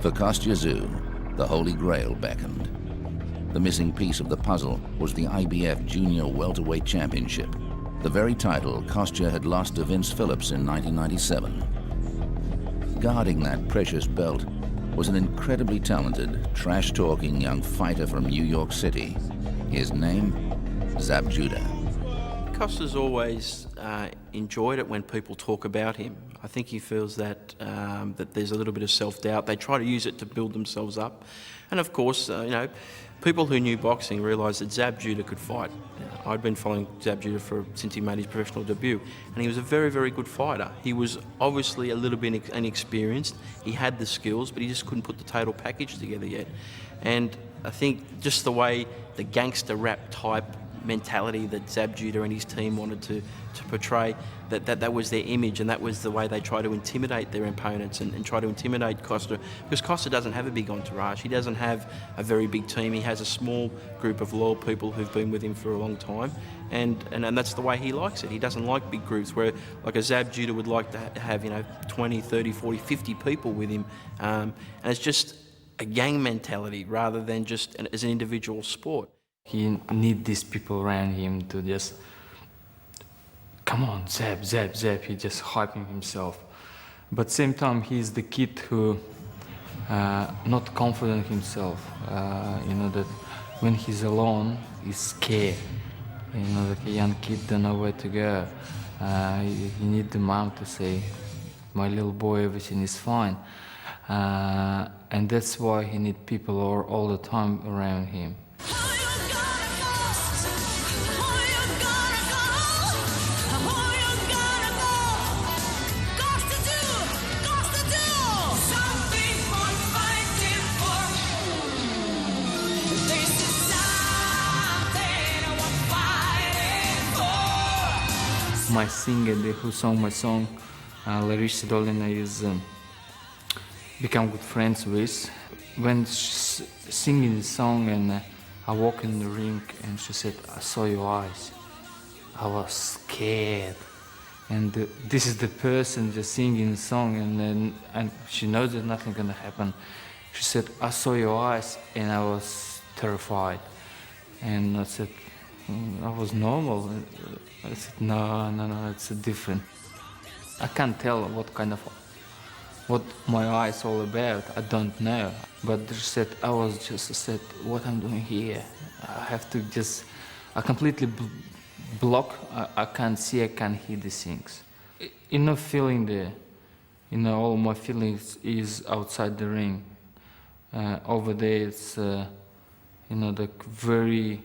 For Kostya Tszyu, the Holy Grail beckoned. The missing piece of the puzzle was the IBF Junior Welterweight Championship, the very title Kostya had lost to Vince Phillips in 1997. Guarding that precious belt was an incredibly talented, trash-talking young fighter from New York City. His name, Zab Judah. Kostya's always enjoyed it when people talk about him. I think he feels that that there's a little bit of self-doubt. They try to use it to build themselves up. And of course, you know, people who knew boxing realised that Zab Judah could fight. I'd been following Zab Judah since he made his professional debut, and he was a very, very good fighter. He was obviously a little bit inexperienced. He had the skills, but he just couldn't put the total package together yet. And I think just the way the gangster rap type mentality that Zab Judah and his team wanted to portray, that was their image, and that was the way they try to intimidate their opponents and try to intimidate Kostya, because Kostya doesn't have a big entourage. He doesn't have a very big team. He has a small group of loyal people who've been with him for a long time, and that's the way he likes it. He doesn't like big groups where, like a Zab Judah would like to have, you know, 20, 30, 40, 50 people with him, and it's just a gang mentality rather than just as an individual sport. He need these people around him to just, come on, Zab, Zab, Zab. He just hyping himself. But same time, he's the kid who not confident himself. You know, that when he's alone, he's scared. You know, like a young kid don't know where to go. You need the mom to say, my little boy, everything is fine. And that's why he need people all the time around him. My singer, who sang my song, Larissa Dolina, is become good friends with. When she's singing the song and I walk in the ring and she said, I saw your eyes. I was scared. And this is the person just singing the song, and she knows that nothing gonna happen. She said, I saw your eyes, and I was terrified. And I said, I was normal. I said, no, it's different. I can't tell what my eyes all about. I don't know. But she said, I said, what I'm doing here? I have to just, I completely block. I can't see, I can't hear these things. Enough feeling there. You know, all my feelings is outside the ring. Over there, it's, you know, the very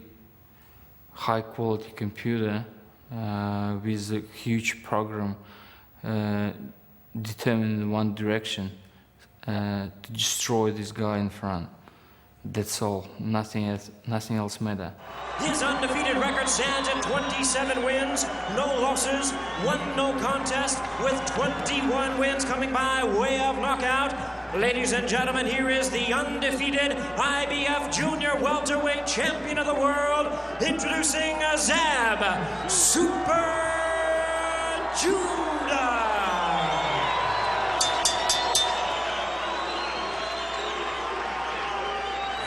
high quality computer with a huge program determined in one direction to destroy this guy in front. That's all. Nothing else matter. His undefeated record stands at 27 wins, no losses, one no contest, with 21 wins coming by way of knockout. Ladies and gentlemen, here is the undefeated IBF Junior Welterweight Champion of the World, introducing Zab Super Judah.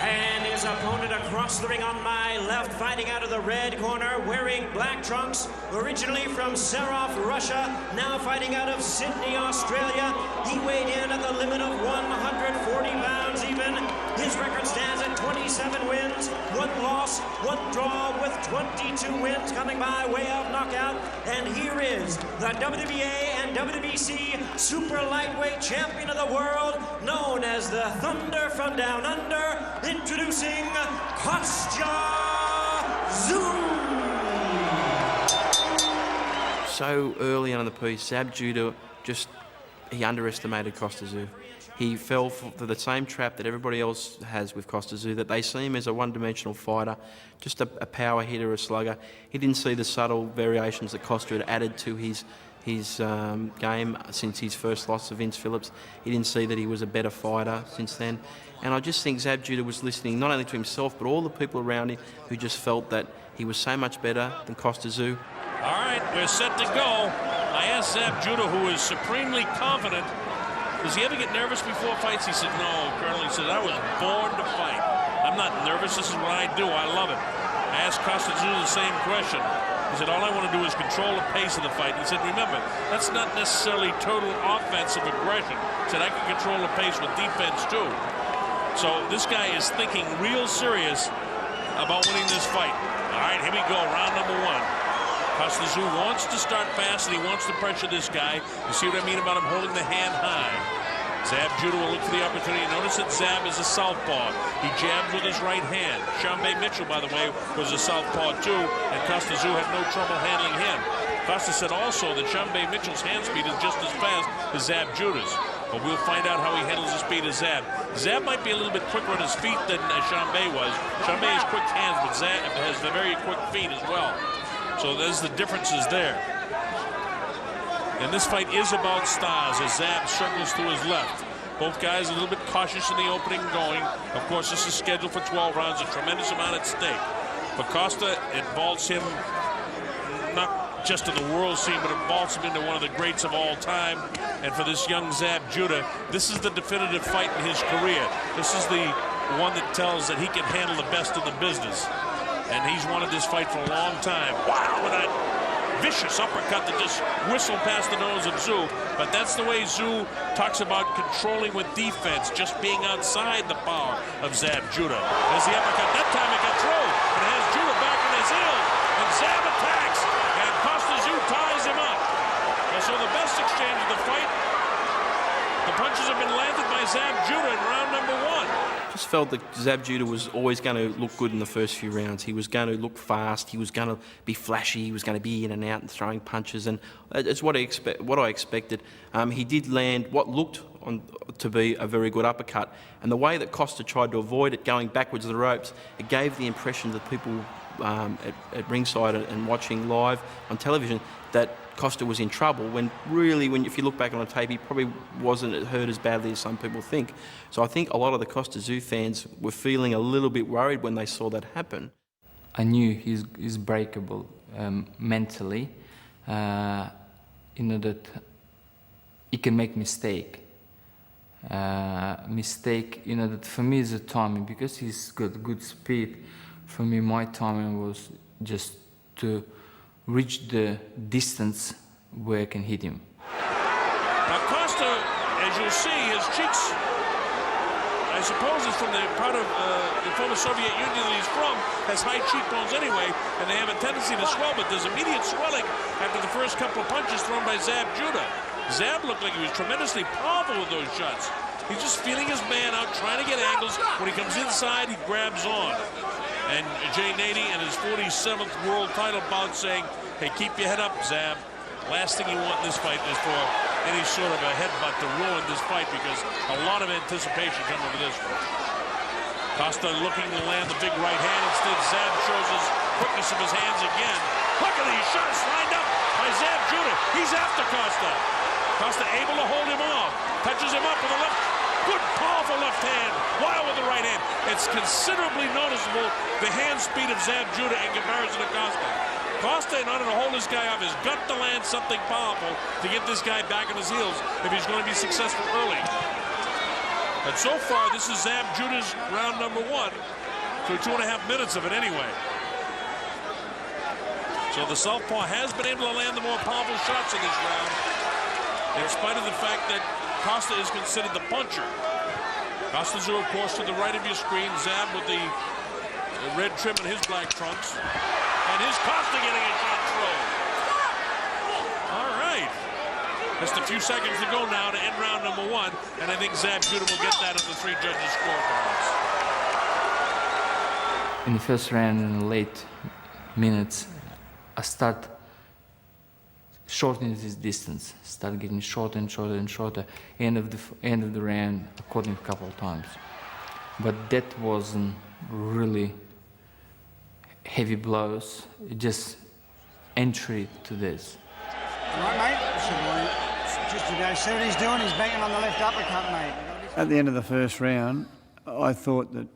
And his opponent across the ring on my left, fighting out of the red corner, wearing black trunks, originally from Sarov, Russia, now fighting out of Sydney, Australia. He weighed in at the limit of 140 pounds even. His record stands at 27 wins, 1 loss, 1 draw, with 22 wins coming by way of knockout. And here is the WBA and WBC Super Lightweight Champion of the World, known as the Thunder from Down Under, introducing Kostya Tszyu. So early on in the piece, Zab Judah he underestimated Kostya Tszyu. He fell for the same trap that everybody else has with Kostya Tszyu, that they see him as a one-dimensional fighter, just a power hitter, a slugger. He didn't see the subtle variations that Kostya had added to his game since his first loss to Vince Phillips. He didn't see that he was a better fighter since then. And I just think Zab Judah was listening not only to himself, but all the people around him who just felt that he was so much better than Kostya Tszyu. All right, we're set to go. I asked Zab Judah, who is supremely confident does he ever get nervous before fights? He said, no, Colonel. He said, I was born to fight. I'm not nervous. This is what I do. I love it. I asked Kostya Tszyu the same question. He said, all I want to do is control the pace of the fight. He said, remember, that's not necessarily total offensive aggression. He said, I can control the pace with defense, too. So this guy is thinking real serious about winning this fight. All right, here we go, round number one. Kostya Tszyu wants to start fast, and he wants to pressure this guy. You see what I mean about him holding the hand high. Zab Judah will look for the opportunity. Notice that Zab is a southpaw. He jabs with his right hand. Shambe Mitchell, by the way, was a southpaw too, and Kostya Tszyu had no trouble handling him. Kostya said also that Shambe Mitchell's hand speed is just as fast as Zab Judah's. But we'll find out how he handles the speed of Zab. Zab might be a little bit quicker on his feet than Shambe was. Shambe has quick hands, but Zab has the very quick feet as well. So there's the differences there. And this fight is about styles as Zab circles to his left. Both guys a little bit cautious in the opening going. Of course, this is scheduled for 12 rounds, a tremendous amount at stake. For Kostya, it vaults him not just in the world scene, but it vaults him into one of the greats of all time. And for this young Zab Judah, this is the definitive fight in his career. This is the one that tells that he can handle the best in the business. And he's wanted this fight for a long time. Wow, with that vicious uppercut that just whistled past the nose of Tszyu. But that's the way Tszyu talks about controlling with defense, just being outside the power of Zab Judah. There's the uppercut. That time it got thrown. It has Judah back on his heels. And Zab attacks. And Kostya Tszyu ties him up. And so the best exchange of the fight, the punches have been landed by Zab Judah in round number one. Just felt that Zab Judah was always going to look good in the first few rounds. He was going to look fast. He was going to be flashy. He was going to be in and out and throwing punches, and it's what I expected. He did land what looked to be a very good uppercut, and the way that Kostya tried to avoid it, going backwards the ropes, it gave the impression that people at ringside and watching live on television that Kostya was in trouble, when really, if you look back on the tape, he probably wasn't hurt as badly as some people think. So I think a lot of the Kostya Tszyu fans were feeling a little bit worried when they saw that happen. I knew he's breakable mentally, that he can make mistake. That for me is a timing, because he's got good speed. For me, my timing was just to reach the distance where I can hit him. Now Kostya, as you'll see, his cheeks, I suppose it's from the part of the former Soviet Union that he's from, has high cheekbones anyway, and they have a tendency to swell, but there's immediate swelling after the first couple of punches thrown by Zab Judah. Zab looked like he was tremendously powerful with those shots. He's just feeling his man out, trying to get angles. When he comes inside, he grabs on. And Jay Nady in his 47th world title bout saying, hey, keep your head up, Zab. Last thing you want in this fight is for any sort of a headbutt to ruin this fight, because a lot of anticipation coming over this one. Kostya looking to land the big right hand. Instead, Zab shows his quickness of his hands again. Look at these shots lined up by Zab Judah. He's after Kostya. Kostya able to hold him off. Touches him up with a left. Good, powerful left hand, wild with the right hand. It's considerably noticeable, the hand speed of Zab Judah in comparison to Kostya. Kostya, in order to hold this guy up, has got to land something powerful to get this guy back on his heels if he's going to be successful early. But so far, this is Zab Judah's round number one, through 2.5 minutes of it anyway. So the southpaw has been able to land the more powerful shots in this round, in spite of the fact that Kostya is considered the puncher. Kostya Tszyu, of course, to the right of your screen. Zab with the red trim in his black trunks. And here's Kostya getting a shot thrown. All right. Just a few seconds to go now to end round number one. And I think Zab Judah will get that in the three judges' scorecards. In the first round, in the late minutes, I start shortening this distance, start getting shorter and shorter and shorter. End of the round, according a couple of times. But that wasn't really heavy blows, just entry to this. All right, mate. Just to go see what he's doing. He's banging on the left uppercut, mate. At the end of the first round, I thought that,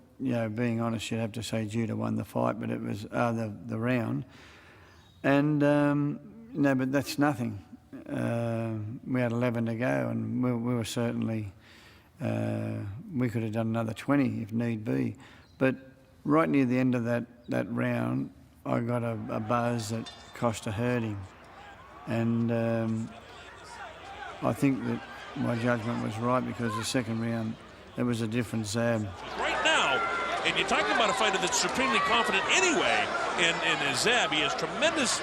being honest, you'd have to say Judah won the fight, but it was the round. And, but that's nothing. we had 11 to go, and we were certainly, we could have done another 20 if need be. But right near the end of that round, I got a buzz that Kostya hurt him. And I think that my judgment was right, because the second round, it was a different Zab. Right now, and you're talking about a fighter that's supremely confident anyway in his Zab. He has tremendous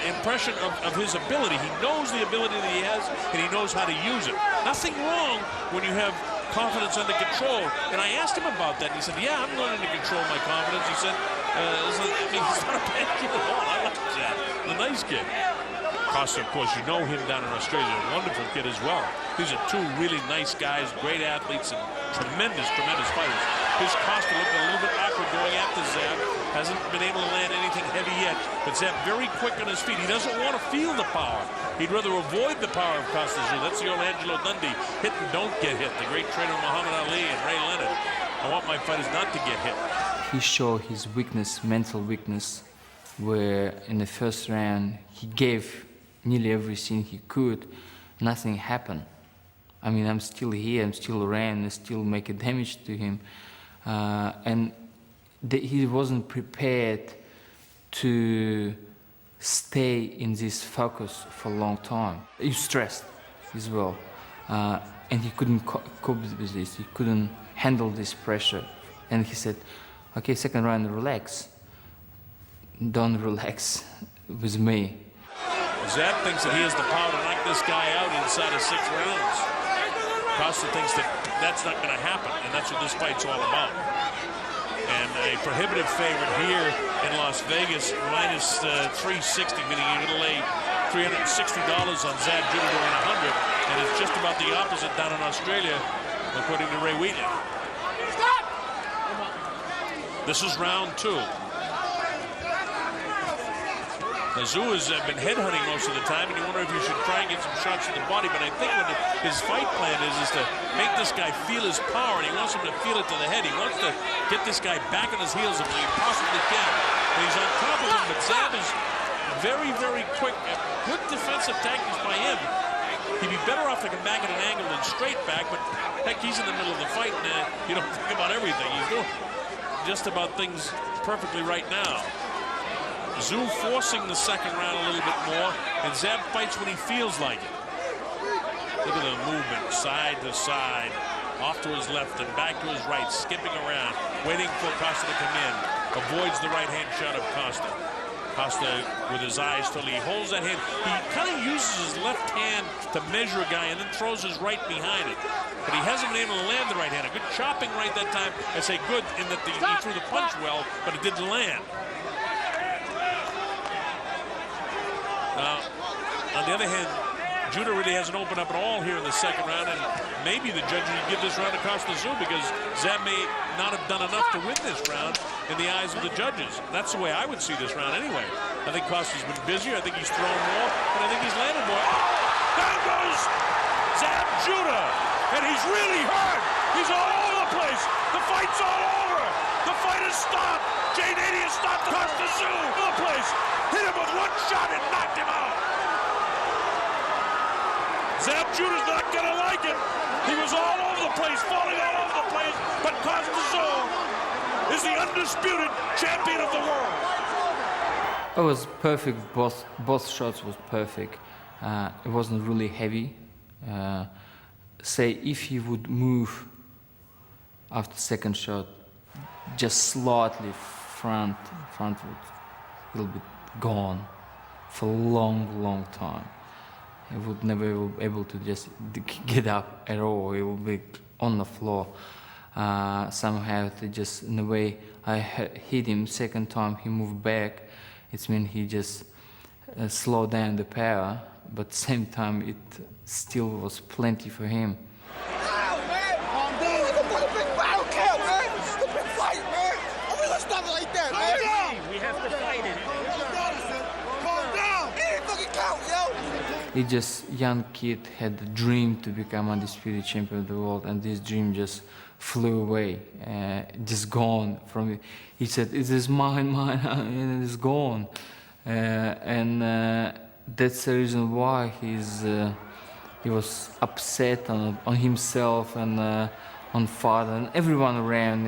impression of his ability. He knows the ability that he has, and he knows how to use it. Nothing wrong when you have confidence under control. And I asked him about that, and he said, yeah, I'm learning to control my confidence. He said, he's not a bad kid at all. I like that. He's a nice kid. Kostya, of course, you know him down in Australia, a wonderful kid as well. These are two really nice guys, great athletes, and tremendous, tremendous fighters. His Kostya looked a little bit awkward going after Zab. Hasn't been able to land anything heavy yet, but Zab very quick on his feet. He doesn't want to feel the power. He'd rather avoid the power of Kostya Tszyu. That's the old Angelo Dundee, hit and don't get hit. The great trainer Muhammad Ali and Ray Leonard. I want my fighters not to get hit. He showed his weakness, mental weakness, where in the first round he gave nearly everything he could. Nothing happened. I mean, I'm still here, I'm still around, I still make a damage to him. And he wasn't prepared to stay in this focus for a long time. He was stressed as well. And he couldn't cope with this. He couldn't handle this pressure. And he said, okay, second round, relax. Don't relax with me. Zab thinks that he has the power to knock this guy out inside of 6 rounds. Kostya thinks that that's not going to happen, and that's what this fight's all about. And a prohibitive favorite here in Las Vegas, minus 360, meaning you're going to lay $360 on Zab Judah to win 100, and it's just about the opposite down in Australia, according to Ray Wheatley. This is round 2. Tszyu has been headhunting most of the time, and you wonder if you should try and get some shots to the body, but I think what his fight plan is to make this guy feel his power, and he wants him to feel it to the head. He wants to get this guy back on his heels if he possibly can. And he's on top of him, but Zab is very, very quick. Good defensive tactics by him. He'd be better off to come back at an angle than straight back, but heck, he's in the middle of the fight, and you don't think about everything. He's doing just about things perfectly right now. Tszyu forcing the second round a little bit more, and Zab fights when he feels like it. Look at the movement, side to side, off to his left and back to his right, skipping around, waiting for Kostya to come in. Avoids the right-hand shot of Kostya. Kostya with his eyes totally, he holds that hand. He kind of uses his left hand to measure a guy and then throws his right behind it. But he hasn't been able to land the right hand. A good chopping right that time. I say good in that he threw the punch well, but it didn't land. On the other hand, Judah really hasn't opened up at all here in the second round, and maybe the judges would give this round to Kostya Tszyu because Zab may not have done enough to win this round in the eyes of the judges. That's the way I would see this round anyway. I think Kostya's been busier, I think he's thrown more, and I think he's landed more. Down goes Zab Judah, and he's really hurt. He's all over the place. The fight's all over. The fight is stopped. Jay Nady has stopped Kostya Tszyu all over the place. Hit him with one shot and knocked him out. Zab Judah's not going to like it. He was all over the place, falling all over the place, but Kostya Tszyu is the undisputed champion of the world. It was perfect. Both shots was perfect. It wasn't really heavy. Say if he would move after second shot, just slightly front would a little bit gone for a long time. He would never be able to just get up at all. He would be on the floor. Somehow, just in the way I hit him second time, he moved back. It means he just slowed down the power, but at the same time, it still was plenty for him. He just young kid had a dream to become undisputed champion of the world, and this dream just flew away, just gone from it. He said, "It is mine," and it's gone. And that's the reason why he was upset on himself and on father and everyone around.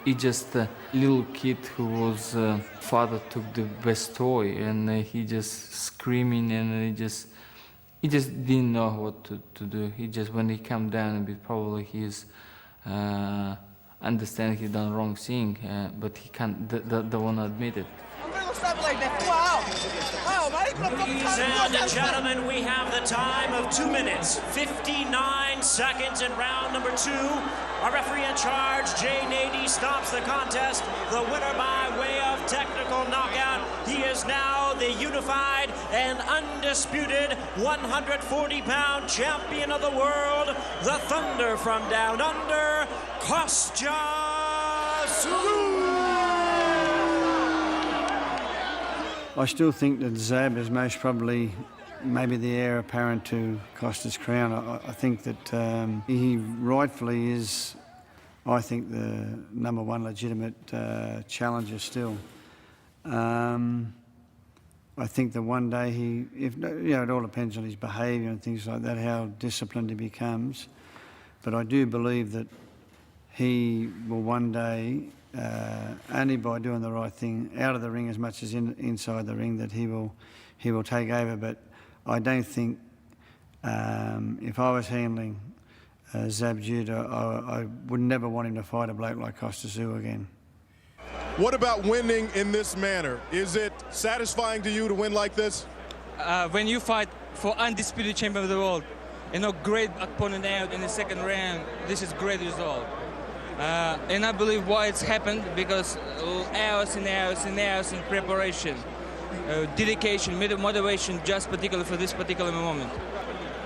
He just a little kid who was father took the best toy, and he just screaming, and he just didn't know what to do. He just, when he come down a bit, probably he's understand he done wrong thing, but he can't don't want to admit it. Ladies and gentlemen, we have the time of 2 minutes, 59 seconds in round number 2. Our referee in charge, Jay Nady, stops the contest. The winner by way of technical knockout. He is now the unified and undisputed 140-pound champion of the world, the Thunder from Down Under, Kostya Tszyu. I still think that Zab is most probably maybe the heir apparent to Kostya's crown. I think that he rightfully is, I think, the #1 legitimate challenger still. I think that one day it all depends on his behaviour and things like that, how disciplined he becomes. But I do believe that he will one day, only by doing the right thing out of the ring as much as inside the ring, that he will take over. But I don't think if I was handling Zab Judah, I would never want him to fight a bloke like Kostya Tszyu again. What about winning in this manner? Is it satisfying to you to win like this? When you fight for undisputed champion of the world, great opponent out in the second round, this is great result. And I believe why it's happened, because hours and hours and hours in preparation, dedication, motivation, just particularly for this particular moment.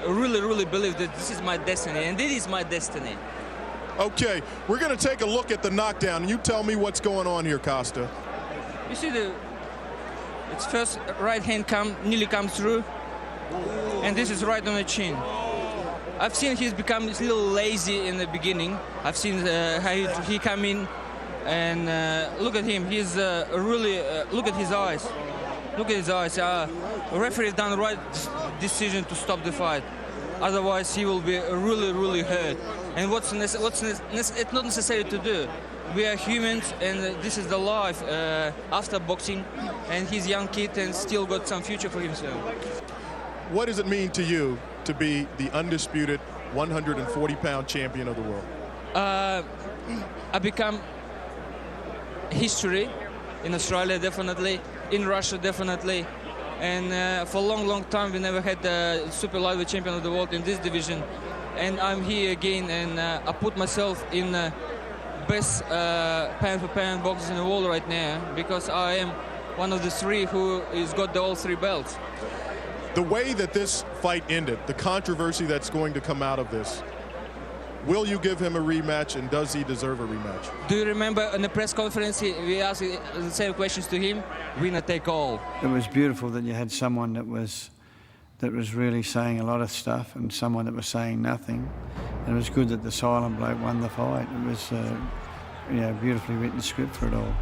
I really, really believe that this is my destiny, and it is my destiny. Okay, we're going to take a look at the knockdown, and you tell me what's going on here, Kostya. You see its first right hand nearly comes through, and this is right on the chin. I've seen he's become a little lazy in the beginning. I've seen how he come in, and look at him. He's really, look at his eyes. Look at his eyes. The referee done the right decision to stop the fight. Otherwise, he will be really, really hurt. And it's not necessary to do. We are humans, and this is the life after boxing. And he's a young kid and still got some future for himself. What does it mean to you to be the undisputed 140-pound champion of the world? I become history in Australia, definitely, in Russia, definitely. And for a long, long time, we never had the super lightweight champion of the world in this division. And I'm here again, and I put myself in best pound-for-pound boxers in the world right now, because I am one of the 3 who has got all 3 belts. The way that this fight ended, the controversy that's going to come out of this, will you give him a rematch, and does he deserve a rematch? Do you remember in the press conference, we asked the same questions to him? Winner take all. It was beautiful that you had someone that was really saying a lot of stuff, and someone that was saying nothing. And it was good that the silent bloke won the fight. It was, beautifully written script for it all.